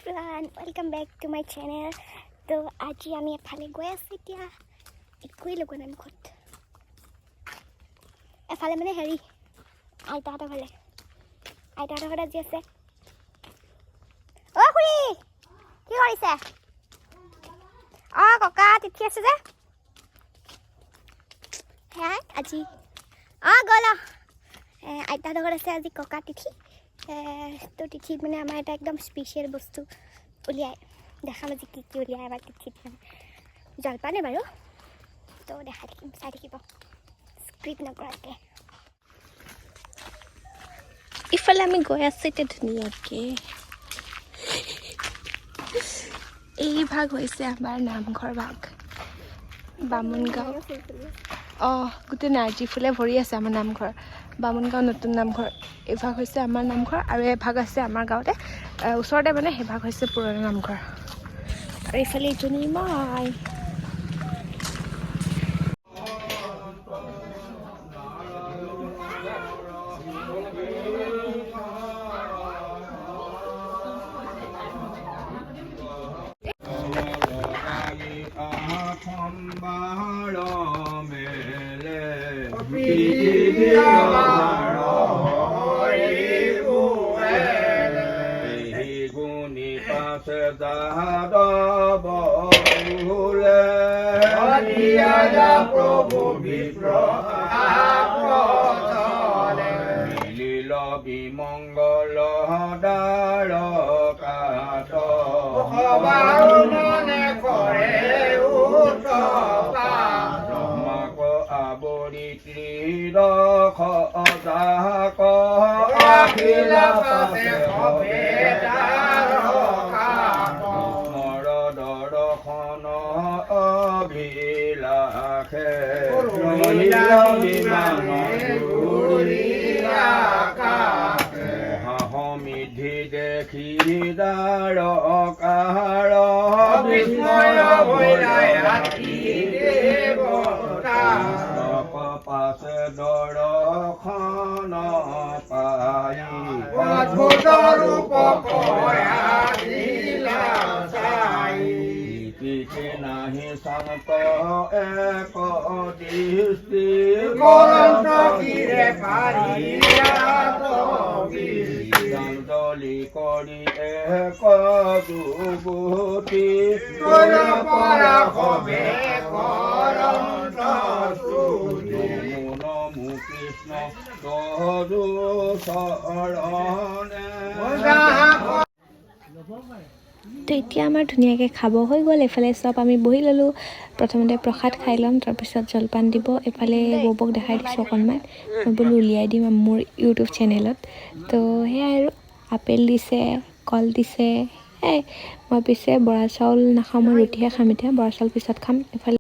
everyone, welcome back to my channel. তো আজি আমি এফালে গৈ আছো এতিয়া একোৱেই লগোৱা নাই মুখত এফালে মানে হেৰি আইতাহঁতৰ ঘৰলৈ আইতাহঁতৰ ঘৰত আজি আছে অ খুৰী কি কৰিছে অ ককা তিথি আছে যে হ্যাঁ আজি গ'ল আইতাহঁতৰ ঘৰত আছে আজি ককা তিথি তো তিথিত মানে আমাৰ এটা একদম স্পেচিয়েল বস্তু উলিয়াই দেখাম আজি কি কি উলিয়াই আমাৰ তিথিত মানে জলপানে বাৰু তো দেখা থাকিম চাই থাকিব স্ক্ৰিপ্ট নকৰাকৈ ইফালে আমি গৈ আছোঁ এতিয়া ধুনীয়াকৈ এই ভাগ হৈছে আমাৰ নামঘৰ ভাগ বামুণগাঁও গোটেই নাৰ্জী ফুলে ভৰি আছে আমাৰ নামঘৰ বামুণগাঁও নতুন নামঘৰ এইভাগ হৈছে আমাৰ নামঘৰ আৰু এভাগ আছে আমাৰ গাঁৱতে ওচৰতে মানে সেইভাগ হৈছে পুৰণা নামঘৰ আৰু এইফালে ইজনী মই প্ৰভু বিপ্ৰ মিলিল বিমঙ্গল দ্বাৰকাত মনে কৰে ব্ৰহ্মাক আবৰি ত্ৰিদখ দাক অখিল দৰ্শন অভিলাষে মহাসমিধি দেখি দ্বাৰকাৰ পাছে দৰ্শন পাই নাহি সন্ত এক দৃষ্টি জলি কৰি এক যুগতি নমো কৃষ্ণ তদু শৰণে তো এতিয়া আমাৰ ধুনীয়াকৈ খাব হৈ গ'ল এইফালে চব আমি বহি ল'লোঁ প্ৰথমতে প্ৰসাদ খাই ল'ম তাৰপিছত জলপান দিব এইফালে বৌবক দেখাই দিছোঁ অকণমান মই বোলো উলিয়াই দিম মোৰ ইউটিউব চেনেলত তো সেয়াই আৰু আপেল দিছে কল দিছে সেয়াই মই পিছে বৰা চাউল নাখাওঁ মই ৰুটিহে খাম এতিয়া বৰা চাউল পিছত খাম এইফালে